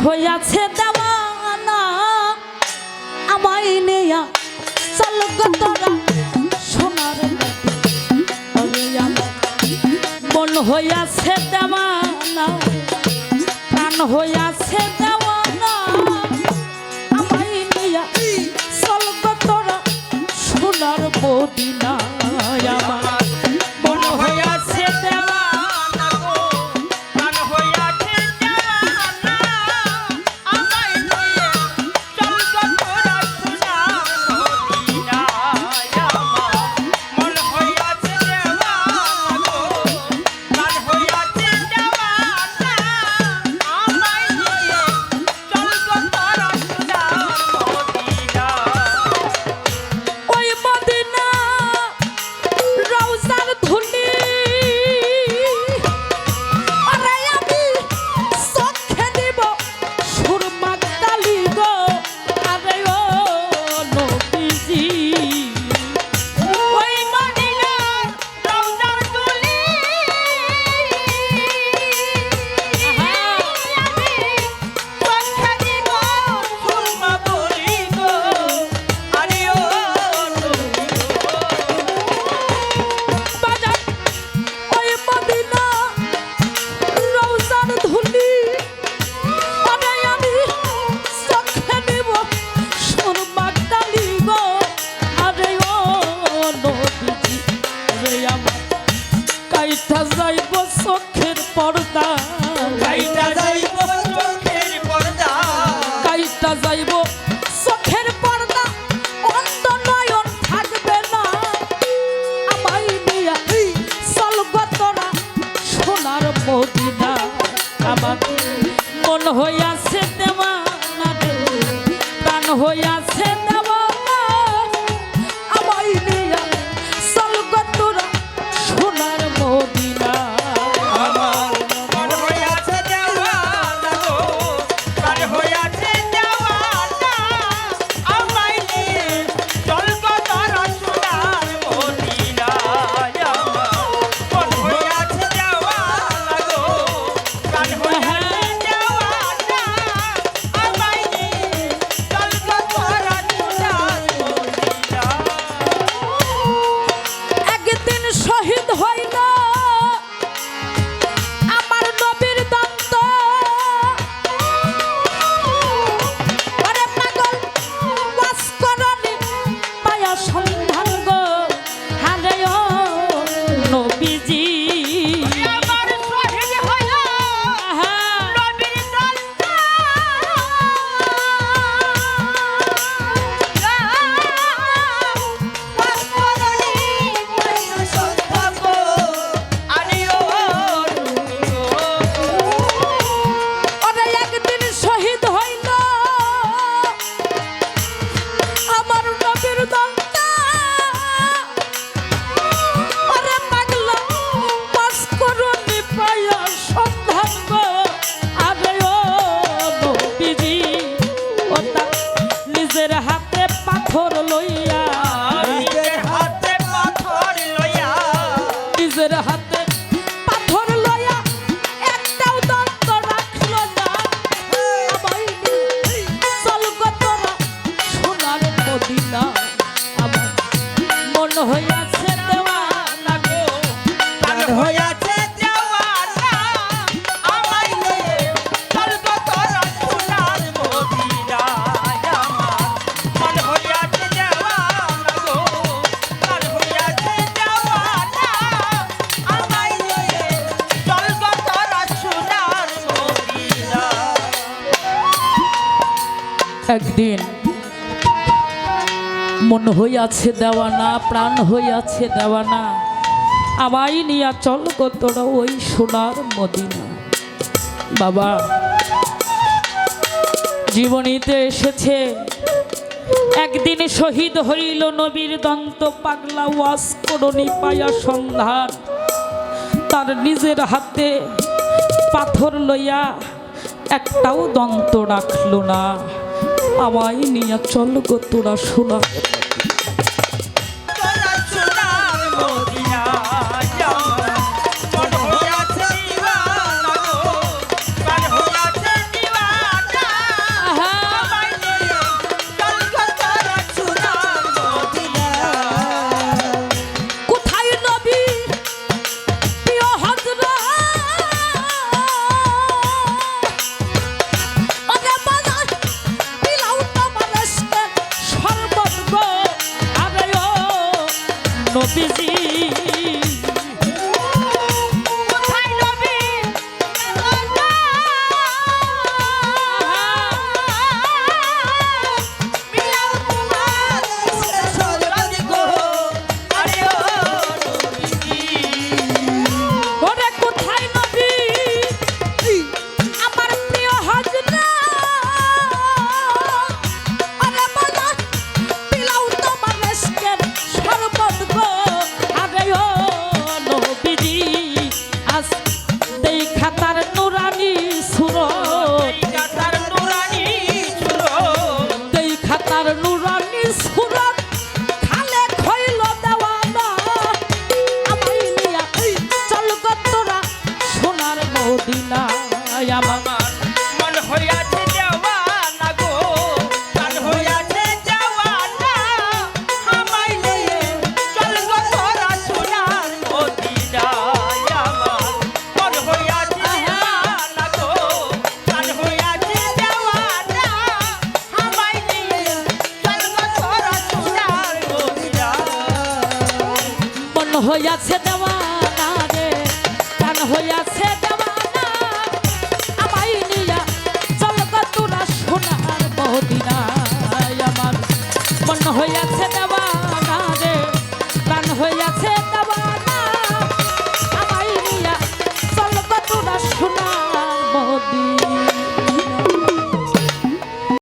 হইয়াছে দেওয়ানা আমায় নেয়া চল গো তোরা সোনার মন হইয়াছে দেওয়ানা প্রাণ হইয়াছে দেওয়ানা আমায় নেয়া চল গো তোরা সোনার মদিনা আমার মন হইয়াছে দেওয়ানা গো প্রাণ হইয়াছে দেওয়ানা আমায় নিয়ে চল গো তোরা সোনার মদিনা আমার মন হইয়াছে দেওয়ানা গো প্রাণ হইয়াছে দেওয়ানা আমায় নিয়ে চল গো তোরা সোনার মদিনা ওই মদিনা রওজার ধুলি আরে আমি চোখে দিব সুরমা কালি গো আরে ও নবীজি ওই মদিনা রওজার ধুলি আমি চোখে দিব সুরমা বলি গো আরে ও বাজার ওই মদিনা রওজার ধুলি আরে আমি চোখে নিব সুরমা কালি গো আরে ও নবীজি রে আমার কাইটা যাইব চোখের পর্দা কাইটা যাইব চোখের পর্দা কাইটা যাইব চোখের পর্দা অন্ধ নয়ন থাকবে না আমায় নিয়া চল গো তোরা সোনার মদিনা আমার মন হইয়াছে দেওয়ানা রে প্রাণ হইয়াছে দেওয়ানা আমায় নিয়া চল গো তোরা সোনার মদিনা আমার মন হইয়াছে দেওয়ানা গো প্রাণ হইয়াছে দেওয়ানা আমায় নিয়ে চল গো তোরা সোনার মদিনা আমার মন হইয়াছে দেওয়ানা গো প্রাণ হইয়াছে দেওয়ানা আমায় নিয়ে চল গো তোরা সোনার মদিনা একদিন শহীদ হইল আমার নবীর দন্ত আরে পাগল বাসকরণী পায়া সন্ধান গো হারে ও নবীজি আমার শহীদ হইল নবীর দন্ত পাসকরণী পায়া সন্ধান গো আরে ও আরে একদিন শহীদ হইল আমার নবীর দন্ত আরে পাগলা বাসকরণী পায়া সন্ধান গো আরে ও নবীজি ও তা নিজের হাতে পাথর লইয়া নিজের হাতে পাথর লইয়া নিজের হাতে পাথর লইয়া একটাও দন্ত রাখলো না আমায় নিয়ে চল গো তোরা সোনার মদিনা আমার মন হইয়াছে দেওয়ানা গো প্রাণ হইয়াছে দেওয়ানা আমায় নিয়ে চল গো তোরা সোনার মদিনা আমার মন হইয়াছে দেওয়ানা গো প্রাণ হইয়াছে দেওয়ানা আমায় নিয়ে চল গো তোরা সোনার মদিনা একদিন মন হইয়াছে দেওয়ানা প্রাণ হইয়াছে দেওয়ানা আমায় নিয়া চল গো তোরা ওই সোনার মদিনা বাবা জীবনীতে এসেছে একদিন শহীদ হইল নবীর দন্ত পাগলা ওয়াসকরণী পায়া সন্ধান তার নিজের হাতে পাথর লইয়া একটাও দন্ত রাখলো না আমায় নিয়ে চল গো তোরা সোনা তোরা সোনার মদিনা মন হইয়াছে দিওয়ানা গো প্রাণ হইয়াছে দিওয়ানা খাতার নুরানি সুরত তার নুরানি সুরত এই খাতার নুরানি সুরত খালে খইল দেওয়ানা আমায় নিয়া চল গো তোরা সোনার মদিনায় আমার আমার মন হইয়াছে দেওয়ানা গো প্রাণ হইয়াছে দেওয়ানা আমায় নিয়ে চল গো তোরা সোনার মদিনায় আমার মন হইয়াছে দেওয়ানা গো প্রাণ হইয়াছে দেওয়ানা আমায় নিয়ে চল গো তোরা সোনার মদিনায় মন হইয়াছে দেওয়ানা রে প্রাণ হইয়াছে দেওয়ানা আমায় নিয়া চল গো তোরা সোনার মদিনায় আমার মন হইয়াছে দেওয়ানা রে প্রাণ হইয়াছে দেওয়ানা আমায় নিয়া চল গো তোরা সোনার মদিনায়